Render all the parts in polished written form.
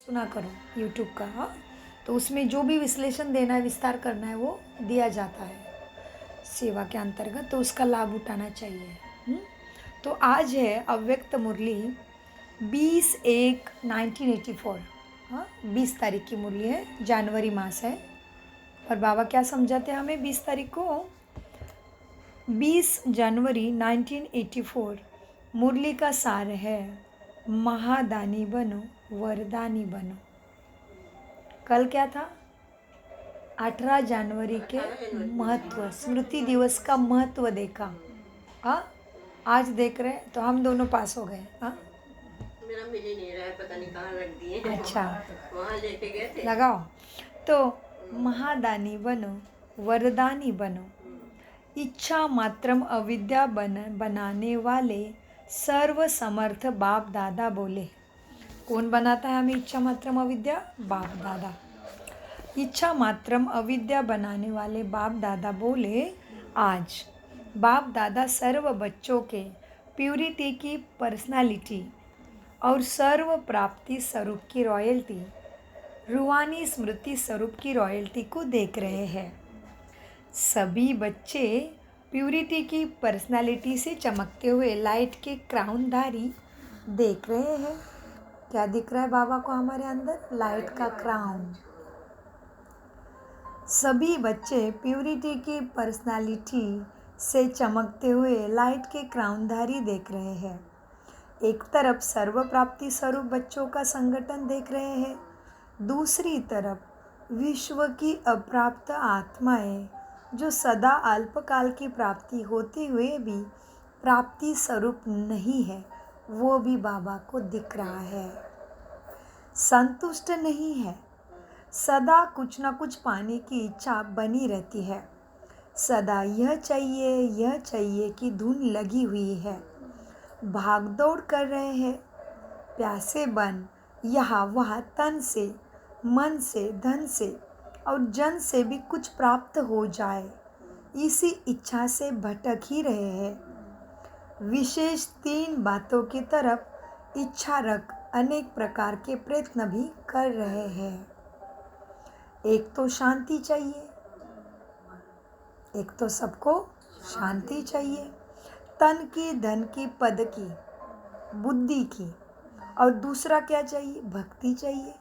सुना करो यूट्यूब का। हाँ, तो उसमें जो भी विश्लेषण देना है, विस्तार करना है, वो दिया जाता है सेवा के अंतर्गत, तो उसका लाभ उठाना चाहिए। हुँ? तो आज है अव्यक्त मुरली 20/1/1984। हाँ, 20 तारीख की मुरली है, जनवरी मास है। और बाबा क्या समझाते हैं हमें 20 तारीख को? 20 जनवरी 1984 मुरली का सार है, महादानी बनो, वरदानी बनो। कल क्या था? 18 जनवरी के महत्व, स्मृति दिवस का महत्व देखा। हाँ, आज देख रहे हैं तो हम दोनों पास हो गए। हाँ, मेरा मिल ही नहीं रहा है, पता नहीं कहाँ रख दिए। अच्छा, वहाँ लेके गए थे। लगाओ। तो महादानी बनो, वरदानी बनो, इच्छा मात्रम अविद्या बनाने वाले सर्व समर्थ बाप दादा बोले। कौन बनाता है हमें इच्छा मात्रम अविद्या? बाप दादा। इच्छा मात्रम अविद्या बनाने वाले बाप दादा बोले, आज बाप दादा सर्व बच्चों के प्यूरिटी की पर्सनालिटी और सर्व प्राप्ति स्वरूप की रॉयल्टी, रूहानी स्मृति स्वरूप की रॉयल्टी को देख रहे हैं। सभी बच्चे प्यूरिटी की पर्सनालिटी से चमकते हुए लाइट के क्राउनधारी देख रहे हैं। क्या दिख रहा है बाबा को हमारे अंदर? लाइट का क्राउन। सभी बच्चे प्यूरिटी की पर्सनालिटी से चमकते हुए लाइट के क्राउनधारी देख रहे हैं। एक तरफ सर्व प्राप्ति स्वरूप बच्चों का संगठन देख रहे हैं, दूसरी तरफ विश्व की अप्राप्त आत्माएं जो सदा अल्पकाल की प्राप्ति होते हुए भी प्राप्ति स्वरूप नहीं है, वो भी बाबा को दिख रहा है। संतुष्ट नहीं है, सदा कुछ ना कुछ पाने की इच्छा बनी रहती है। सदा यह चाहिए की धुन लगी हुई है। भागदौड़ कर रहे हैं, प्यासे बन यहाँ वहाँ तन से, मन से, धन से और जन से भी कुछ प्राप्त हो जाए, इसी इच्छा से भटक ही रहे हैं। विशेष 3 बातों की तरफ इच्छा रख अनेक प्रकार के प्रयत्न भी कर रहे हैं। एक तो शांति चाहिए, एक तो सबको शांति चाहिए, तन की, धन की, पद की, बुद्धि की, और दूसरा क्या चाहिए? भक्ति चाहिए।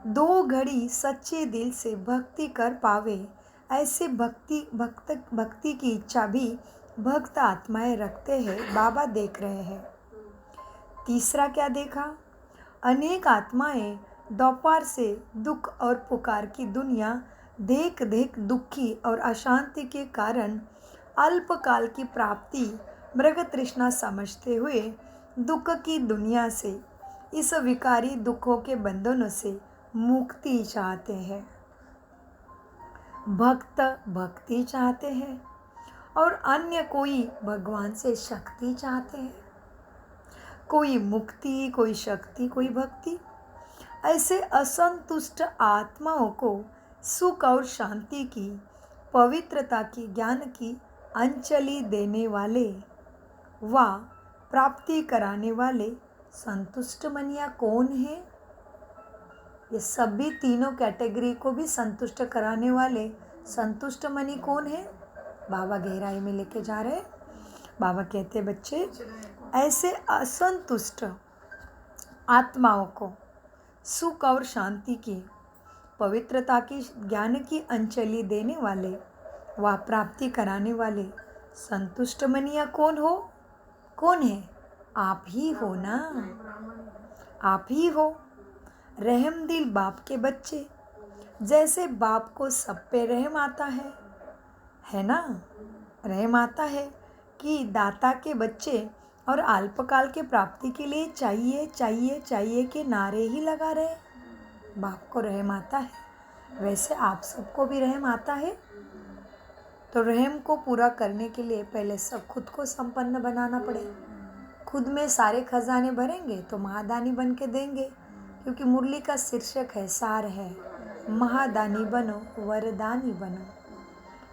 2 घड़ी सच्चे दिल से भक्ति कर पावे, ऐसे भक्ति की इच्छा भी भक्त आत्माएं रखते हैं, बाबा देख रहे हैं। तीसरा क्या देखा? अनेक आत्माएं दोपहर से दुख और पुकार की दुनिया देख देख दुखी और अशांति के कारण अल्पकाल की प्राप्ति मृग तृष्णा समझते हुए दुख की दुनिया से, इस विकारी दुखों के बंधनों से मुक्ति चाहते हैं। भक्त भक्ति चाहते हैं और अन्य कोई भगवान से शक्ति चाहते हैं। कोई मुक्ति, कोई शक्ति, कोई भक्ति। ऐसे असंतुष्ट आत्माओं को सुख और शांति की, पवित्रता की, ज्ञान की अंजलि देने वाले व प्राप्ति कराने वाले संतुष्ट मनिया कौन है? ये सभी तीनों कैटेगरी को भी संतुष्ट कराने वाले संतुष्ट मनी कौन है? बाबा गहराई में लेके जा रहे हैं। बाबा कहते बच्चे, ऐसे असंतुष्ट आत्माओं को सुख और शांति की, पवित्रता की, ज्ञान की अंजलि देने वाले व प्राप्ति कराने वाले संतुष्ट मनिया कौन हो? कौन है? आप ही हो ना, आप ही हो। रहम दिल बाप के बच्चे, जैसे बाप को सब पे रहम आता है ना? रहम आता है कि दाता के बच्चे और अल्पकाल के प्राप्ति के लिए चाहिए चाहिए चाहिए के नारे ही लगा रहे। बाप को रहम आता है, वैसे आप सबको भी रहम आता है। तो रहम को पूरा करने के लिए पहले सब खुद को संपन्न बनाना पड़े। खुद में सारे खजाने भरेंगे तो महादानी बन के देंगे, क्योंकि मुरली का शीर्षक है, सार है, महादानी बनो, वरदानी बनो।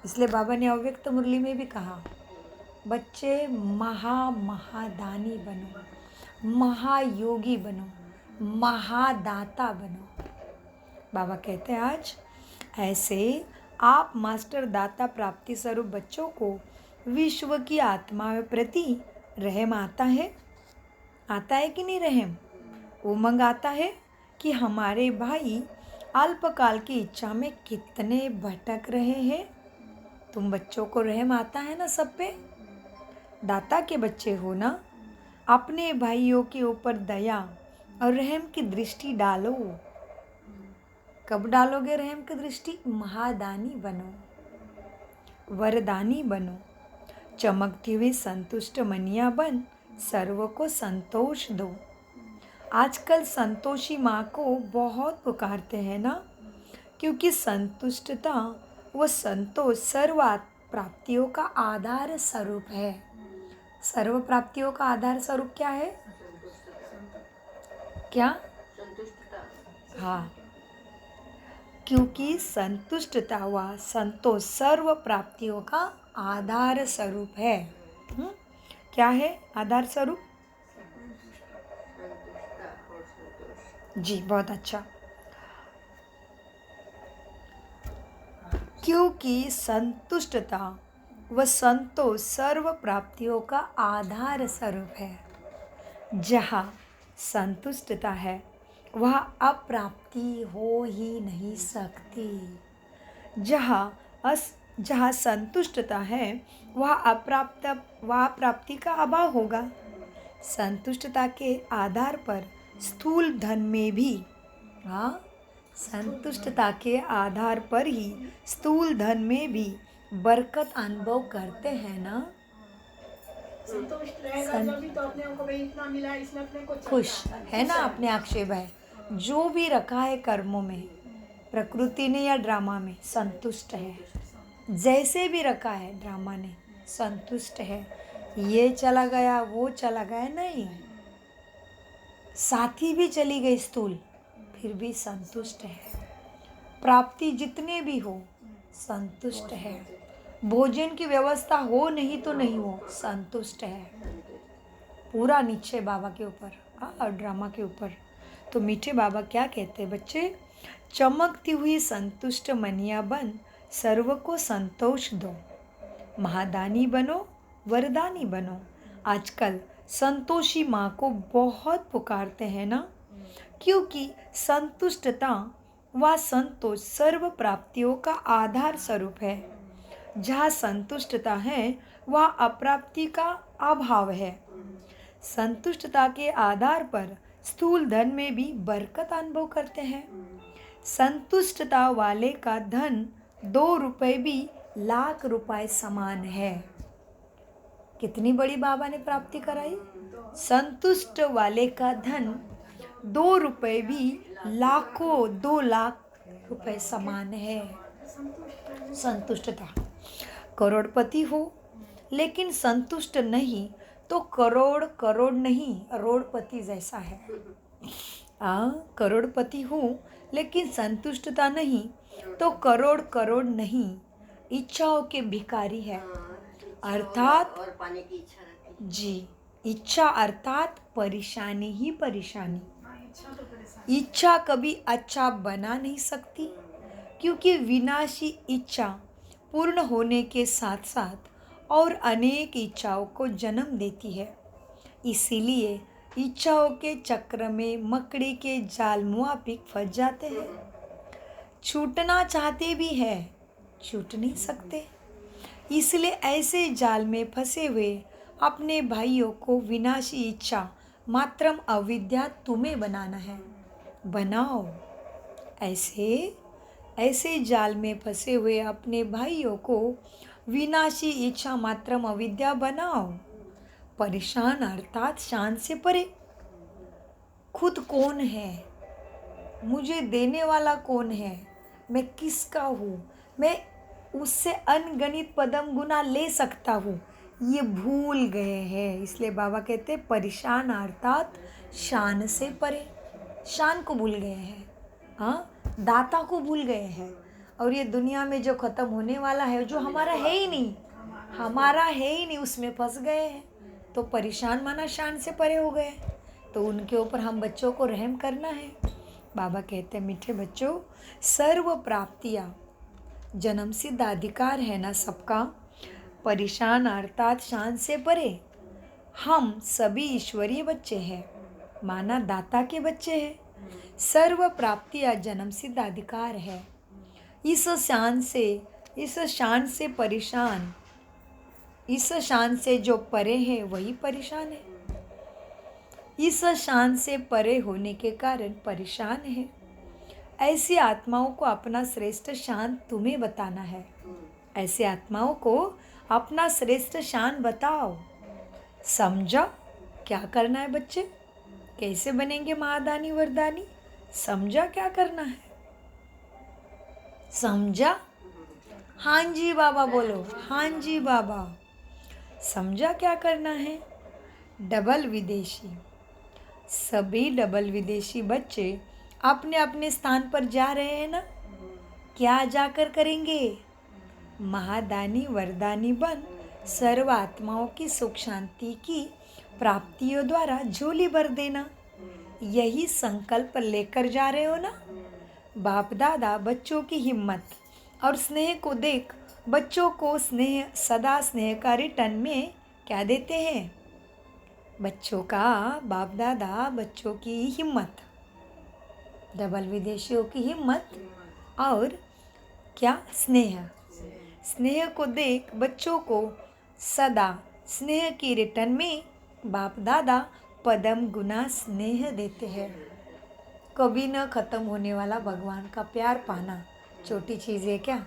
इसलिए बाबा ने अव्यक्त मुरली में भी कहा, बच्चे महादानी बनो, महायोगी बनो, महादाता बनो। बाबा कहते हैं आज ऐसे आप मास्टर दाता प्राप्ति स्वरूप बच्चों को विश्व की आत्मा के प्रति रहम आता है कि नहीं रहम? उमंग आता है कि हमारे भाई अल्पकाल की इच्छा में कितने भटक रहे हैं। तुम बच्चों को रहम आता है ना सब पे? दाता के बच्चे हो ना, अपने भाइयों के ऊपर दया और रहम की दृष्टि डालो। कब डालोगे रहम की दृष्टि? महादानी बनो, वरदानी बनो, चमकती हुई संतुष्ट मनिया बन सर्व को संतोष दो। आजकल संतोषी माँ को बहुत पुकारते हैं ना, क्योंकि संतुष्टता व संतोष सर्व प्राप्तियों का आधार स्वरूप है। सर्व प्राप्तियों का आधार स्वरूप क्या है? क्या? संतुष्टता। हाँ, क्योंकि संतुष्टता व संतोष सर्व प्राप्तियों का आधार स्वरूप है। क्या है आधार स्वरूप? संतुष्टता और संतोष। जी, बहुत अच्छा। क्योंकि संतुष्टता व संतोष सर्व प्राप्तियों का आधार स्वरूप है। जहाँ संतुष्टता है वह अप्राप्ति हो ही नहीं सकती। जहाँ संतुष्टता है वह प्राप्ति का अभाव होगा। संतुष्टता के आधार पर स्थूल धन में भी, संतुष्टता के आधार पर ही स्थूल धन में भी बरकत अनुभव करते हैं ना। संतुष्ट रहेगा जब भी तो अपने को भाई इतना मिला इसमें अपने को खुश है ना। अपने आक्षेप है जो भी रखा है कर्मों में, प्रकृति ने या ड्रामा में, संतुष्ट है। जैसे भी रखा है ड्रामा ने, संतुष्ट है। ये चला गया वो चला गया नहीं, साथी भी चली गई स्थूल, फिर भी संतुष्ट है। प्राप्ति जितने भी हो संतुष्ट है। भोजन की व्यवस्था हो नहीं तो नहीं हो, संतुष्ट है। पूरा नीचे बाबा के ऊपर और ड्रामा के ऊपर। तो मीठे बाबा क्या कहते हैं बच्चे? चमकती हुई संतुष्ट मनिया बन सर्व को संतोष दो, महादानी बनो, वरदानी बनो। आजकल संतोषी माँ को बहुत पुकारते हैं ना, क्योंकि संतुष्टता व संतोष सर्व प्राप्तियों का आधार स्वरूप है। जहाँ संतुष्टता है वह अप्राप्ति का अभाव है। संतुष्टता के आधार पर स्थूल धन में भी बरकत अनुभव करते हैं। संतुष्टता वाले का धन 2 रुपए भी लाख रुपए समान है। कितनी बड़ी बाबा ने प्राप्ति कराई? संतुष्ट वाले का धन 2 रुपए भी लाखों 2 लाख रुपए समान है। संतुष्टता। करोड़पति हो लेकिन संतुष्ट नहीं तो करोड़ नहीं, करोड़पति जैसा है। करोड़पति हो लेकिन संतुष्टता नहीं तो करोड़ नहीं, इच्छाओं के भिखारी है। अर्थात और पाने की इच्छा रहती है। जी, इच्छा अर्थात परेशानी ही परेशानी। इच्छा कभी अच्छा बना नहीं सकती, क्योंकि विनाशी इच्छा पूर्ण होने के साथ साथ और अनेक इच्छाओं को जन्म देती है। इसीलिए इच्छाओं के चक्र में मकड़ी के जाल मुआफिक फंस जाते हैं। छूटना चाहते भी हैं, छूट नहीं सकते। इसलिए ऐसे जाल में फंसे हुए अपने भाइयों को विनाशी इच्छा मात्रम अविद्या तुम्हें बनाना है। बनाओ। ऐसे जाल में फंसे हुए अपने भाइयों को विनाशी इच्छा मात्रम अविद्या बनाओ। परेशान अर्थात शान से परे। खुद कौन है? मुझे देने वाला कौन है? मैं किसका हूँ? मैं उससे अनगणित पदम गुना ले सकता हूँ, ये भूल गए हैं। इसलिए बाबा कहते हैं परेशान अर्थात शान से परे। शान को भूल गए हैं, दाता को भूल गए हैं। और ये दुनिया में जो ख़त्म होने वाला है, जो हमारा है ही नहीं, उसमें फंस गए हैं। तो परेशान माना शान से परे हो गए। तो उनके ऊपर हम बच्चों को रहम करना है। बाबा कहते हैं मीठे बच्चों, सर्व प्राप्तियाँ जन्म सिद्ध अधिकार है ना सबका, परेशान अर्थात शान से परे। हम सभी ईश्वरीय बच्चे हैं, माना दाता के बच्चे हैं। सर्व प्राप्तियाँ जन्म सिद्ध अधिकार है। इस शान से परेशान, इस शान से जो परे है वही परेशान है। इस शान से परे होने के कारण परेशान है। ऐसी आत्माओं को अपना श्रेष्ठ शान तुम्हें बताना है। ऐसी आत्माओं को अपना श्रेष्ठ शान बताओ। समझा क्या करना है बच्चे? कैसे बनेंगे महादानी वरदानी? समझा क्या करना है? समझा? हाँ जी बाबा बोलो, हाँ जी बाबा। समझा क्या करना है? डबल विदेशी, सभी डबल विदेशी बच्चे अपने अपने स्थान पर जा रहे हैं ना। क्या जाकर करेंगे? महादानी वरदानी बन सर्व आत्माओं की सुख शांति की प्राप्तियों द्वारा झोली भर देना। यही संकल्प लेकर जा रहे हो ना। बाप दादा बच्चों की हिम्मत और स्नेह को देख बच्चों को स्नेह, सदा स्नेह का रिटर्न में क्या देते हैं? बच्चों का बाप दादा बच्चों की हिम्मत, डबल विदेशियों की हिम्मत और क्या? स्नेह। स्नेह को देख बच्चों को सदा स्नेह की रिटर्न में बाप दादा पदम गुना स्नेह देते हैं। कभी न ख़त्म होने वाला भगवान का प्यार पाना छोटी चीज़ है क्या?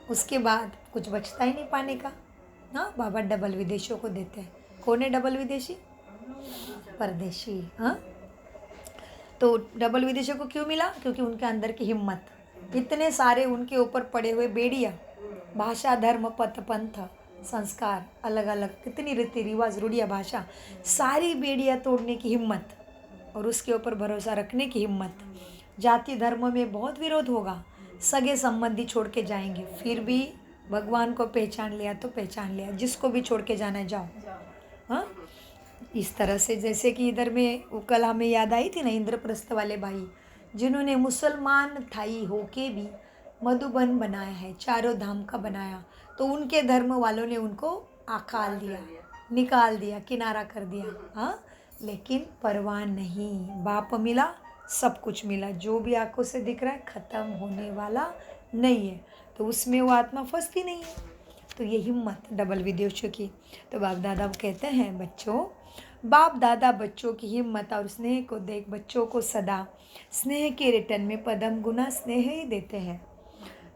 उसके बाद कुछ बचता ही नहीं पाने का। हाँ, बाबा डबल विदेशियों को देते हैं। कौन है डबल विदेशी? परदेशी। हाँ, तो डबल विदेशियों को क्यों मिला? क्योंकि उनके अंदर की हिम्मत। इतने सारे उनके ऊपर पड़े हुए बेड़ियाँ, भाषा, धर्म, पथ, पंथ, संस्कार, अलग अलग कितनी रीति रिवाज, रूढ़िया, भाषा, सारी बेड़ियाँ तोड़ने की हिम्मत और उसके ऊपर भरोसा रखने की हिम्मत। जाति धर्म में बहुत विरोध होगा, सगे संबंधी छोड़ के जाएंगे, फिर भी भगवान को पहचान लिया तो पहचान लिया, जिसको भी छोड़ के जाना है जाओ। हाँ, इस तरह से जैसे कि इधर में कल हमें याद आई थी ना, इंद्रप्रस्थ वाले भाई जिन्होंने मुसलमान थाई होके भी मधुबन बनाया है, चारों धाम का बनाया, तो उनके धर्म वालों ने उनको आकाल दिया, निकाल दिया, किनारा कर दिया। हाँ, लेकिन परवाह नहीं, बाप मिला, सब कुछ मिला। जो भी आंखों से दिख रहा है ख़त्म होने वाला नहीं है, तो उसमें वो आत्मा फंसती नहीं है। तो ये हिम्मत डबल विदेशियों की। तो बाप दादा कहते हैं बच्चों, बाप दादा बच्चों की हिम्मत और स्नेह को देख बच्चों को सदा स्नेह के रिटर्न में पदम गुना स्नेह ही देते हैं।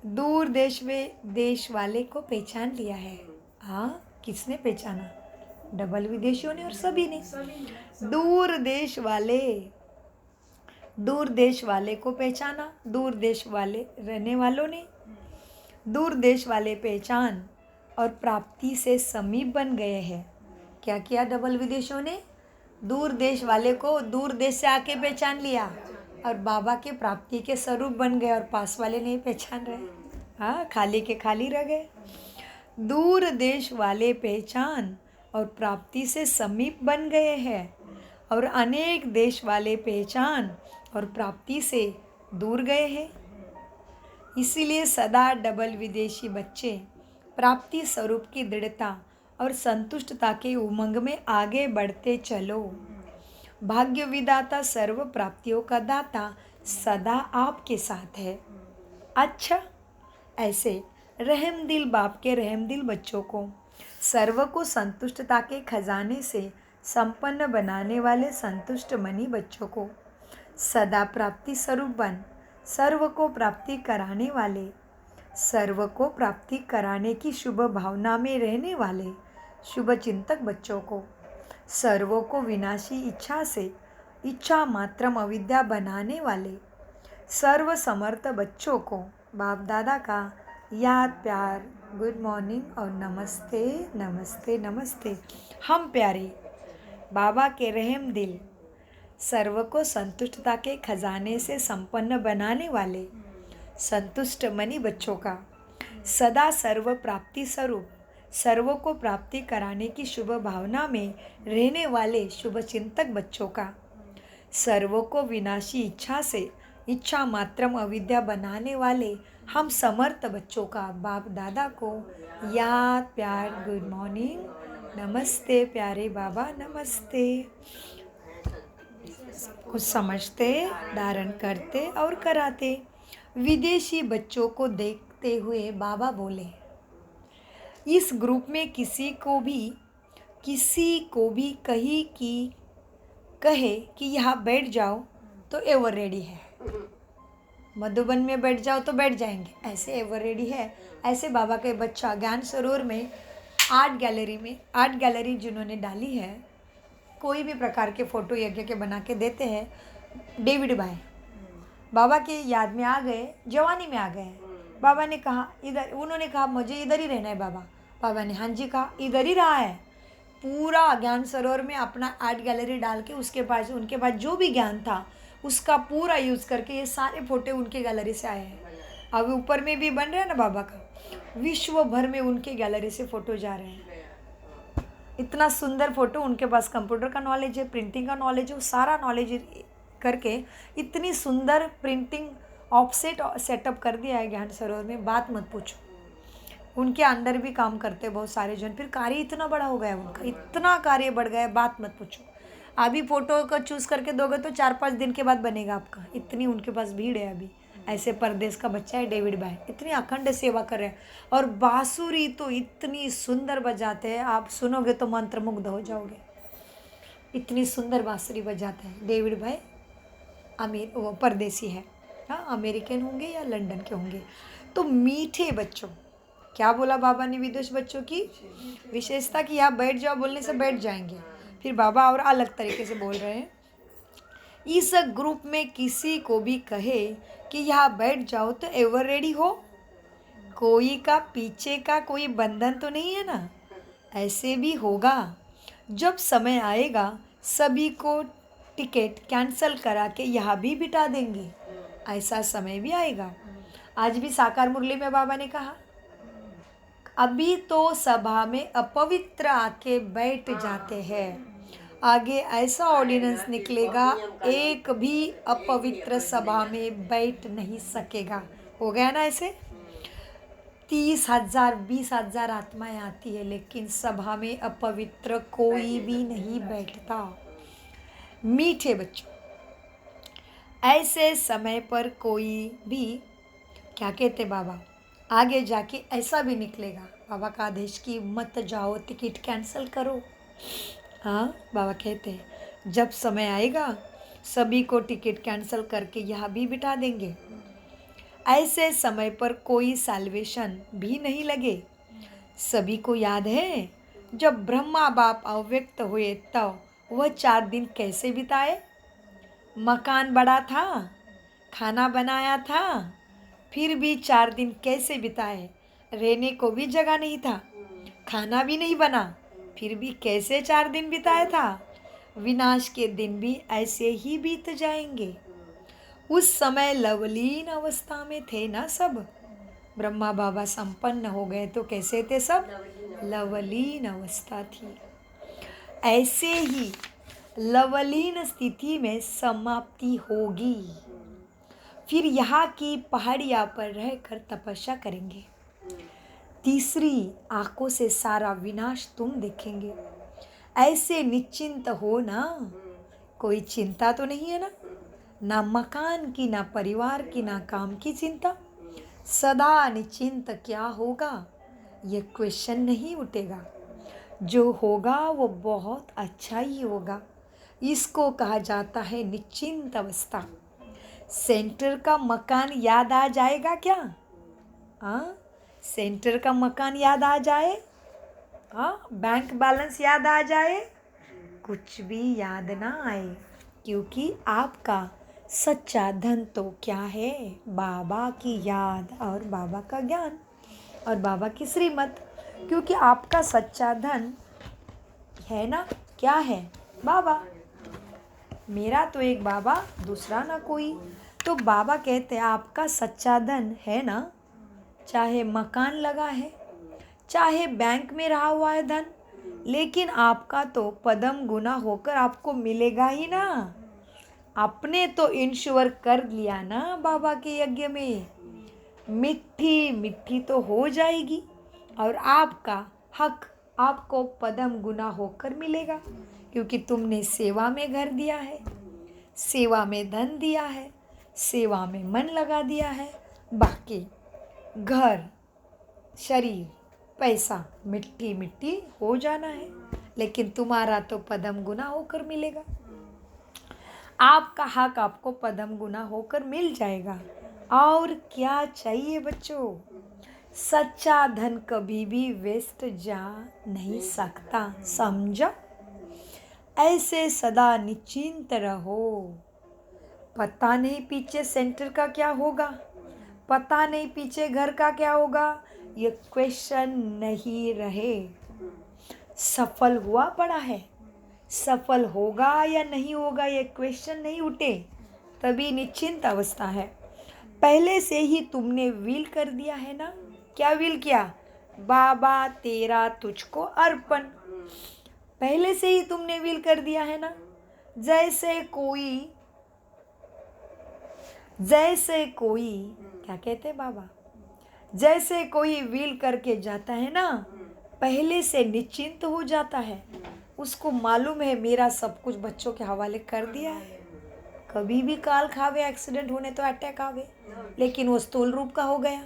दूर देश वाले को पहचान लिया है। हाँ, किसने पहचाना? डबल विदेशियों ने और सभी ने। दूर देश वाले को पहचाना, दूर देश वाले रहने वालों ने। दूर देश वाले पहचान और प्राप्ति से समीप बन गए हैं। क्या किया डबल विदेशियों ने? दूर देश वाले को दूर देश से आके पहचान लिया और बाबा के प्राप्ति के स्वरूप बन गए, और पास वाले नहीं पहचान रहे। हाँ, खाली के खाली रह गए। दूर देश वाले पहचान और प्राप्ति से समीप बन गए हैं, और अनेक देश वाले पहचान और प्राप्ति से दूर गए हैं। इसीलिए सदा डबल विदेशी बच्चे प्राप्ति स्वरूप की दृढ़ता और संतुष्टता के उमंग में आगे बढ़ते चलो। भाग्य विदाता सर्व प्राप्तियों का दाता सदा आपके साथ है। अच्छा, ऐसे रहमदिल बाप के रहमदिल बच्चों को सर्व को संतुष्टता के खजाने से संपन्न बनाने वाले संतुष्ट मनी बच्चों को सदा प्राप्ति स्वरूप बन सर्व को प्राप्ति कराने वाले, सर्व को प्राप्ति कराने की शुभ भावना में रहने वाले शुभ चिंतक बच्चों को, सर्वों को विनाशी इच्छा से इच्छा मात्रम अविद्या बनाने वाले सर्व समर्थ बच्चों को बाप दादा का याद, प्यार, गुड मॉर्निंग और नमस्ते नमस्ते नमस्ते। हम प्यारे बाबा के रहम दिल सर्व को संतुष्टता के खजाने से संपन्न बनाने वाले संतुष्ट मनी बच्चों का सदा सर्व प्राप्ति स्वरूप सर्वों को प्राप्ति कराने की शुभ भावना में रहने वाले शुभ चिंतक बच्चों का सर्वों को विनाशी इच्छा से इच्छा मात्रम अविद्या बनाने वाले हम समर्थ बच्चों का बाप दादा को याद प्यार गुड मॉर्निंग नमस्ते प्यारे बाबा नमस्ते। कुछ समझते धारण करते और कराते। विदेशी बच्चों को देखते हुए बाबा बोले, इस ग्रुप में किसी को भी कहे कि यहाँ बैठ जाओ तो एवर रेडी है। मधुबन में बैठ जाओ तो बैठ जाएंगे, ऐसे एवर रेडी है। ऐसे बाबा के बच्चा ज्ञान सरोवर में आर्ट गैलरी जिन्होंने डाली है, कोई भी प्रकार के फ़ोटो यज्ञ के बना के देते हैं। डेविड भाई बाबा के याद में आ गए, जवानी में आ गए। बाबा ने कहा इधर, उन्होंने कहा मुझे इधर ही रहना है बाबा। बाबा ने हाँ जी कहा, इधर ही रहा है। पूरा ज्ञान सरोवर में अपना आर्ट गैलरी डाल के उनके पास जो भी ज्ञान था उसका पूरा यूज़ करके ये सारे फोटो उनके गैलरी से आए हैं। अब ऊपर में भी बन रहा है ना बाबा का, विश्व भर में उनके गैलरी से फ़ोटो जा रहे हैं। इतना सुंदर फ़ोटो, उनके पास कंप्यूटर का नॉलेज है, प्रिंटिंग का नॉलेज है, वो सारा नॉलेज करके इतनी सुंदर प्रिंटिंग ऑफसेट सेटअप कर दिया है ज्ञान सरोवर में, बात मत पूछो। उनके अंडर भी काम करते बहुत सारे जन। फिर कार्य इतना बड़ा हो गया उनका, इतना कार्य बढ़ गया, बात मत पूछो। अभी फ़ोटो को चूज़ करके दोगे तो 4-5 दिन के बाद बनेगा आपका, इतनी उनके पास भीड़ है अभी। ऐसे परदेश का बच्चा है डेविड भाई, इतनी अखंड सेवा कर रहे हैं। और बांसुरी तो इतनी सुंदर बजाते हैं, आप सुनोगे तो मंत्रमुग्ध हो जाओगे। इतनी सुंदर बांसुरी बजाते हैं डेविड भाई। वो परदेसी है, हाँ, अमेरिकन होंगे या लंदन के होंगे। तो मीठे बच्चों, क्या बोला बाबा ने विदेश बच्चों की विशेषता कि यहाँ बैठ जाओ बोलने से बैठ जाएंगे। फिर बाबा और अलग तरीके से बोल रहे हैं, इस ग्रुप में किसी को भी कहे कि यहाँ बैठ जाओ तो एवर रेडी हो। कोई का पीछे का कोई बंधन तो नहीं है ना। ऐसे भी होगा, जब समय आएगा सभी को टिकट कैंसल करा के यहाँ भी बिठा देंगे। ऐसा समय भी आएगा। आज भी साकार मुरली में बाबा ने कहा, अभी तो सभा में अपवित्र आके बैठ जाते हैं, आगे ऐसा ऑर्डिनेंस निकलेगा एक भी अपवित्र सभा में बैठ नहीं सकेगा। हो गया ना ऐसे। 30,000 20,000 आत्माएं आती है, लेकिन सभा में अपवित्र कोई भी नहीं बैठता। मीठे बच्चों, ऐसे समय पर कोई भी, क्या कहते बाबा, आगे जाके ऐसा भी निकलेगा। बाबा का आदेश की मत जाओ, टिकट कैंसिल करो। हाँ, बाबा कहते हैं जब समय आएगा सभी को टिकट कैंसिल करके यहाँ भी बिठा देंगे। ऐसे समय पर कोई सैल्वेशन भी नहीं लगे। सभी को याद है जब ब्रह्मा बाप अव्यक्त हुए तब वह 4 दिन कैसे बिताए। मकान बड़ा था, खाना बनाया था, फिर भी 4 दिन कैसे बिताए। रहने को भी जगह नहीं था, खाना भी नहीं बना, फिर भी कैसे 4 दिन बिताया था। विनाश के दिन भी ऐसे ही बीत जाएंगे। उस समय लवलीन अवस्था में थे ना सब। ब्रह्मा बाबा संपन्न हो गए तो कैसे थे सब, लवलीन अवस्था थी। ऐसे ही लवलीन स्थिति में समाप्ति होगी। फिर यहाँ की पहाड़ियाँ पर रहकर तपस्या करेंगे। तीसरी आंखों से सारा विनाश तुम देखेंगे। ऐसे निश्चिंत हो ना, कोई चिंता तो नहीं है ना मकान की, ना परिवार की, ना काम की चिंता। सदा निश्चिंत क्या होगा ये क्वेश्चन नहीं उठेगा। जो होगा वो बहुत अच्छा ही होगा। इसको कहा जाता है निश्चिंत अवस्था। सेंटर का मकान याद आ जाएगा क्या? हाँ, सेंटर का मकान याद आ जाए, हाँ, बैंक बैलेंस याद आ जाए, कुछ भी याद ना आए, क्योंकि आपका सच्चा धन तो क्या है, बाबा की याद और बाबा का ज्ञान और बाबा की श्रीमत। क्योंकि आपका सच्चा धन है ना, क्या है, बाबा। मेरा तो एक बाबा, दूसरा ना कोई। तो बाबा कहते हैं आपका सच्चा धन है ना, चाहे मकान लगा है, चाहे बैंक में रहा हुआ है धन, लेकिन आपका तो पदम गुना होकर आपको मिलेगा ही ना। आपने तो इंश्योर कर लिया ना बाबा के यज्ञ में, मिट्टी मिट्टी तो हो जाएगी और आपका हक आपको पदम गुना होकर मिलेगा, क्योंकि तुमने सेवा में घर दिया है, सेवा में धन दिया है, सेवा में मन लगा दिया है। बाकी घर, शरीर, पैसा मिट्टी मिट्टी हो जाना है, लेकिन तुम्हारा तो पदम गुना होकर मिलेगा। आपका हक आपको पदम गुना होकर मिल जाएगा। और क्या चाहिए बच्चों? सच्चा धन कभी भी वेस्ट जा नहीं सकता, समझो। ऐसे सदा निश्चिंत रहो। पता नहीं पीछे सेंटर का क्या होगा, पता नहीं पीछे घर का क्या होगा, ये क्वेश्चन नहीं रहे। सफल हुआ पड़ा है, सफल होगा या नहीं होगा ये क्वेश्चन नहीं उठे, तभी निश्चिंत अवस्था है। पहले से ही तुमने विल कर दिया है ना। क्या विल किया? बाबा तेरा तुझको अर्पण। पहले से ही तुमने विल कर दिया है ना। जैसे कोई क्या कहते बाबा, जैसे कोई विल करके जाता है ना, पहले से निश्चिंत हो जाता है। उसको मालूम है मेरा सब कुछ बच्चों के हवाले कर दिया है, कभी भी काल खावे, एक्सीडेंट होने तो अटैक आवे, लेकिन वो स्थूल रूप का हो गया।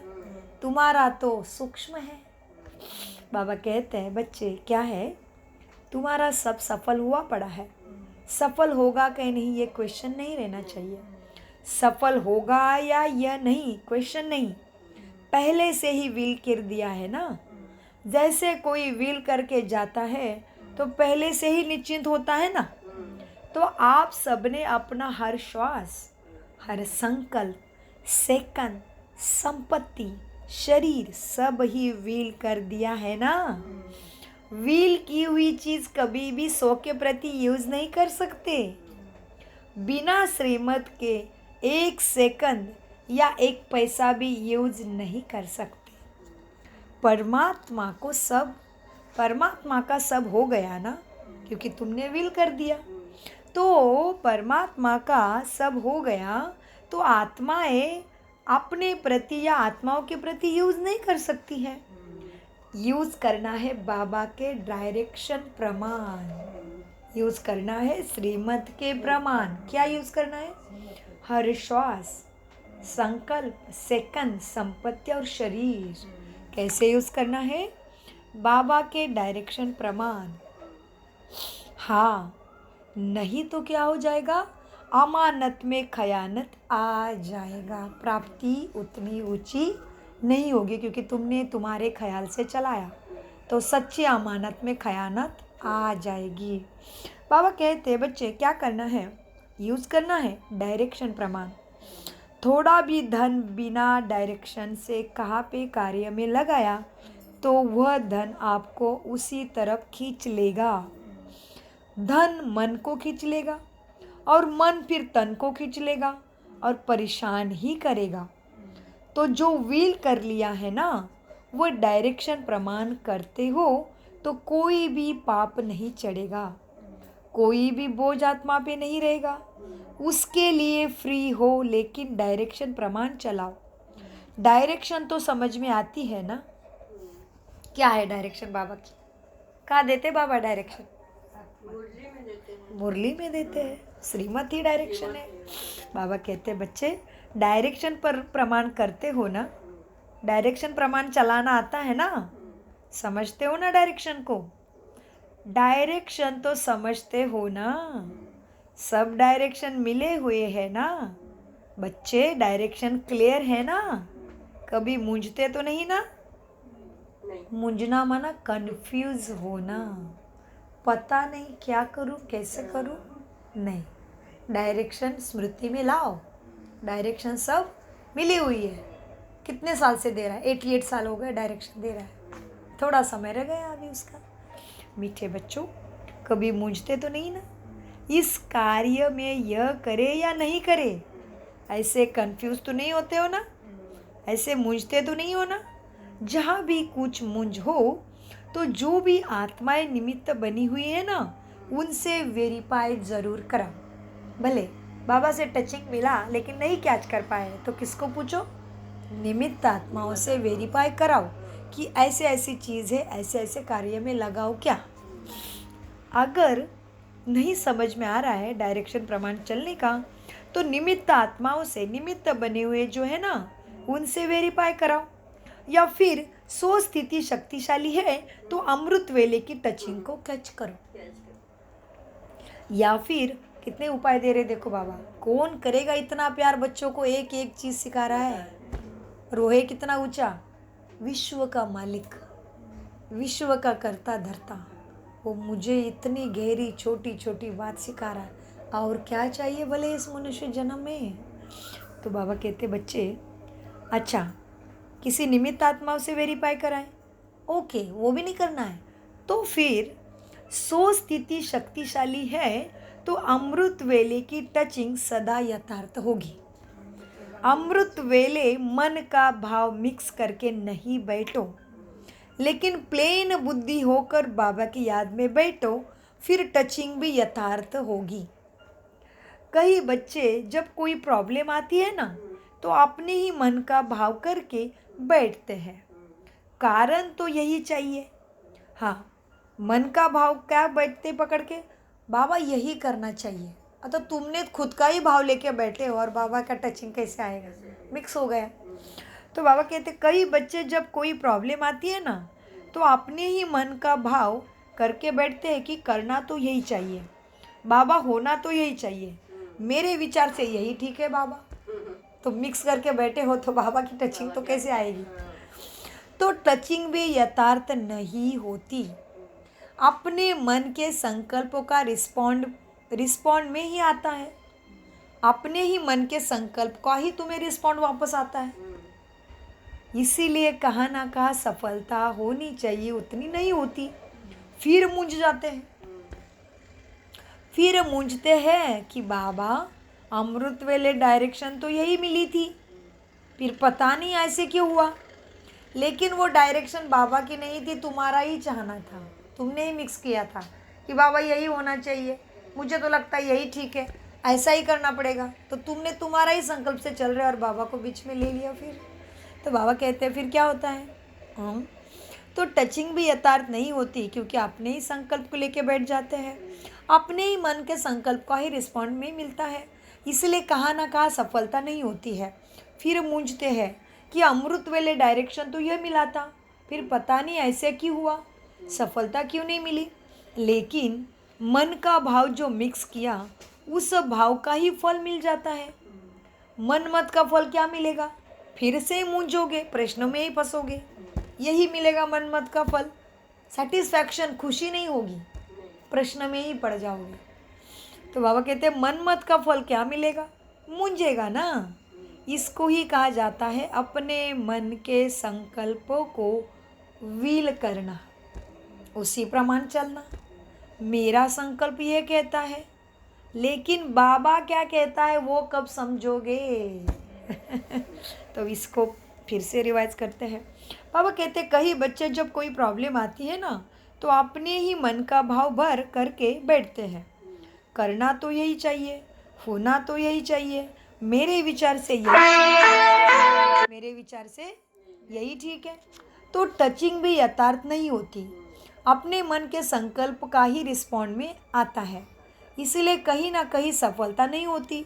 तुम्हारा तो सूक्ष्म है। बाबा कहते हैं बच्चे क्या है, तुम्हारा सब सफल हुआ पड़ा है। सफल होगा कि नहीं ये क्वेश्चन नहीं रहना चाहिए। सफल होगा या यह नहीं क्वेश्चन नहीं, पहले से ही विल कर दिया है ना। जैसे कोई विल करके जाता है तो पहले से ही निश्चिंत होता है ना। तो आप सबने अपना हर श्वास, हर संकल्प, सेकंड, संपत्ति, शरीर सब ही विल कर दिया है ना। विल की हुई चीज कभी भी 100 के प्रति यूज नहीं कर सकते। बिना श्रीमत के 1 सेकंड या 1 पैसा भी यूज नहीं कर सकते। परमात्मा का सब हो गया ना, क्योंकि तुमने विल कर दिया। तो परमात्मा का सब हो गया तो आत्माएं अपने प्रति या आत्माओं के प्रति यूज नहीं कर सकती है। यूज करना है बाबा के डायरेक्शन प्रमाण, यूज करना है श्रीमत के प्रमाण। क्या यूज करना है? हर श्वास, संकल्प, सेकंड, संपत्ति और शरीर। कैसे यूज करना है? बाबा के डायरेक्शन प्रमाण। हाँ, नहीं तो क्या हो जाएगा? अमानत में खयानत आ जाएगा। प्राप्ति उतनी ऊंची नहीं होगी, क्योंकि तुमने तुम्हारे ख्याल से चलाया, तो सच्ची अमानत में खयानत आ जाएगी। बाबा कहते हैं बच्चे क्या करना है? यूज करना है डायरेक्शन प्रमाण। थोड़ा भी धन बिना डायरेक्शन से कहाँ पे कार्य में लगाया तो वह धन आपको उसी तरफ खींच लेगा। धन मन को खींच लेगा और मन फिर तन को खींच लेगा और परेशान ही करेगा। तो जो विल कर लिया है ना, वो डायरेक्शन प्रमाण करते हो तो कोई भी पाप नहीं चढ़ेगा, कोई भी बोझ आत्मा पे नहीं रहेगा। उसके लिए फ्री हो, लेकिन डायरेक्शन प्रमाण चलाओ। डायरेक्शन तो समझ में आती है ना। क्या है डायरेक्शन बाबा की? कहाँ देते बाबा डायरेक्शन? मुरली में देते हैं। मुरली में देते हैं। श्रीमत ही डायरेक्शन है। बाबा कहते हैं बच्चे डायरेक्शन पर प्रमाण करते हो ना, डायरेक्शन प्रमाण चलाना आता है ना, समझते हो ना डायरेक्शन को। डायरेक्शन तो समझते हो ना, सब डायरेक्शन मिले हुए है ना बच्चे। डायरेक्शन क्लियर है ना, कभी मूंझते तो नहीं ना। मूंझना माना कंफ्यूज होना, पता नहीं क्या करूं कैसे करूं, नहीं। डायरेक्शन स्मृति में लाओ। डायरेक्शन सब मिली हुई है। कितने साल से दे रहा है? 88 साल हो गए डायरेक्शन दे रहा है। थोड़ा समय रह गया अभी उसका। मीठे बच्चों, कभी मूंझते तो नहीं ना इस कार्य में यह करे या नहीं करे? ऐसे कंफ्यूज तो नहीं होते हो ना? ऐसे मूंझते तो नहीं हो ना? जहाँ भी कुछ मूंझ हो तो जो भी आत्माएं निमित्त बनी हुई है ना, उनसे वेरीफाई ज़रूर करा। भले बाबा से टचिंग मिला लेकिन नहीं कैच कर पाए तो किसको पूछो? निमित्त आत्माओं से वेरीफाई कराओ कि ऐसे ऐसी चीज़ है, ऐसे ऐसे कार्य में लगाओ क्या। अगर नहीं समझ में आ रहा है डायरेक्शन प्रमाण चलने का तो निमित्त आत्माओं से, निमित्त बने हुए जो है ना, उनसे वेरीफाई कराओ। या फिर 100 स्थिति शक्तिशाली है तो अमृत वेले की टचिंग को कैच करो। या फिर कितने उपाय दे रहे देखो बाबा। कौन करेगा इतना प्यार बच्चों को, एक एक चीज सिखा रहा है। रोहे कितना ऊंचा, विश्व का मालिक, विश्व का करता धरता, वो मुझे इतनी गहरी छोटी छोटी बात सिखा रहा है। और क्या चाहिए भले इस मनुष्य जन्म में। तो बाबा कहते बच्चे अच्छा किसी निमित्त आत्माओं से वेरीफाई कराएं, ओके वो भी नहीं करना है तो फिर 100 स्थिति शक्तिशाली है तो अमृत वेले की टचिंग सदा यथार्थ होगी। अमृत वेले मन का भाव मिक्स करके नहीं बैठो, लेकिन प्लेन बुद्धि होकर बाबा की याद में बैठो, फिर टचिंग भी यथार्थ होगी। कई बच्चे जब कोई प्रॉब्लम आती है ना तो अपने ही मन का भाव करके बैठते हैं। कारण तो यही चाहिए। हाँ, मन का भाव क्या बैठते पकड़ के, बाबा यही करना चाहिए। तो तुमने खुद का ही भाव लेके बैठे हो और बाबा का टचिंग कैसे आएगा, मिक्स हो गया। तो बाबा कहते कई बच्चे जब कोई प्रॉब्लम आती है ना तो अपने ही मन का भाव करके बैठते हैं कि करना तो यही चाहिए बाबा, होना तो यही चाहिए, मेरे विचार से यही ठीक है बाबा। तो मिक्स करके बैठे हो तो बाबा की टचिंग तो कैसे आएगी। तो टचिंग भी यथार्थ नहीं होती। अपने मन के संकल्पों का रिस्पॉन्ड में ही आता है। अपने ही मन के संकल्प का ही तुम्हें रिस्पॉन्ड वापस आता है। इसीलिए कहाँ ना कहाँ सफलता होनी चाहिए, उतनी नहीं होती, फिर मूंझ जाते हैं। फिर मूंझते हैं कि बाबा अमृत वेले डायरेक्शन तो यही मिली थी, फिर पता नहीं ऐसे क्यों हुआ। लेकिन वो डायरेक्शन बाबा की नहीं थी, तुम्हारा ही चाहना था, तुमने ही मिक्स किया था कि बाबा यही होना चाहिए, मुझे तो लगता है यही ठीक है, ऐसा ही करना पड़ेगा। तो तुमने तुम्हारा ही संकल्प से चल रहे और बाबा को बीच में ले लिया। फिर तो बाबा कहते हैं फिर क्या होता है, तो टचिंग भी यथार्थ नहीं होती, क्योंकि अपने ही संकल्प को लेके बैठ जाते हैं। अपने ही मन के संकल्प का ही रिस्पॉन्ड में मिलता है। इसलिए कहाँ ना कहाँ सफलता नहीं होती है। फिर मूंझते हैं कि अमृत वेले डायरेक्शन तो यह मिला था, फिर पता नहीं ऐसे क्यों हुआ, सफलता क्यों नहीं मिली। लेकिन मन का भाव जो मिक्स किया उस भाव का ही फल मिल जाता है। मन मत का फल क्या मिलेगा, फिर से मूंझोगे, प्रश्नों में ही फंसोगे, यही मिलेगा मन मत का फल। सेटिस्फैक्शन, खुशी नहीं होगी, प्रश्न में ही पड़ जाओगे। तो बाबा कहते हैं मन मत का फल क्या मिलेगा, मूंझेगा ना। इसको ही कहा जाता है अपने मन के संकल्पों को वील करना, उसी प्रमाण चलना। मेरा संकल्प ये कहता है, लेकिन बाबा क्या कहता है वो कब समझोगे। तो इसको फिर से रिवाइज करते हैं। बाबा कहते कई बच्चे जब कोई प्रॉब्लम आती है ना तो अपने ही मन का भाव भर करके बैठते हैं। करना तो यही चाहिए, होना तो यही चाहिए, मेरे विचार से यही ठीक है। तो टचिंग भी यथार्थ नहीं होती। अपने मन के संकल्प का ही रिस्पॉन्ड में आता है। इसलिए कहीं ना कहीं सफलता नहीं होती।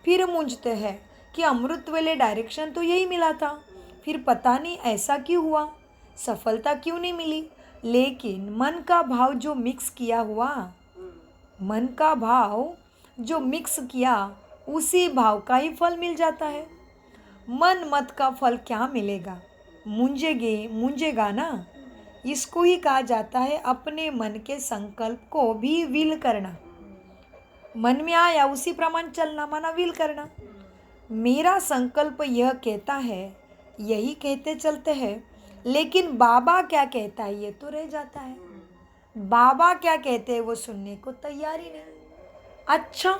फिर मूंझते हैं कि अमृत वेले डायरेक्शन तो यही मिला था, फिर पता नहीं ऐसा क्यों हुआ, सफलता क्यों नहीं मिली। लेकिन मन का भाव जो मिक्स किया उसी भाव का ही फल मिल जाता है। मन मत का फल क्या मिलेगा, मूंझेगा ना। इसको ही कहा जाता है अपने मन के संकल्प को भी विल करना। मन में आया उसी प्रमाण चलना, माना विल करना। मेरा संकल्प यह कहता है, यही कहते चलते हैं, लेकिन बाबा क्या कहता है ये तो रह जाता है। बाबा क्या कहते हैं वो सुनने को तैयार ही नहीं। अच्छा,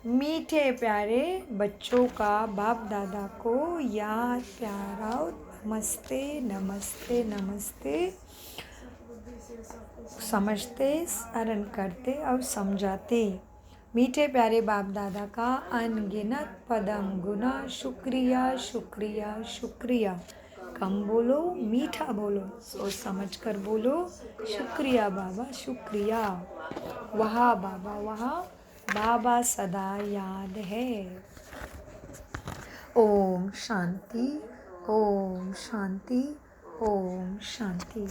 मीठे प्यारे बच्चों का बाप दादा को याद प्यारा नमस्ते नमस्ते नमस्ते, समझते, स्मरण करते और समझाते। मीठे प्यारे बाप दादा का अनगिनत पदम गुना शुक्रिया शुक्रिया शुक्रिया। कम बोलो, मीठा बोलो, सोच समझ कर बोलो, शुक्रिया बाबा शुक्रिया। वाह बाबा वाह, बाबा सदा याद है। ओम शांति, ओम शांति, ओम शांति।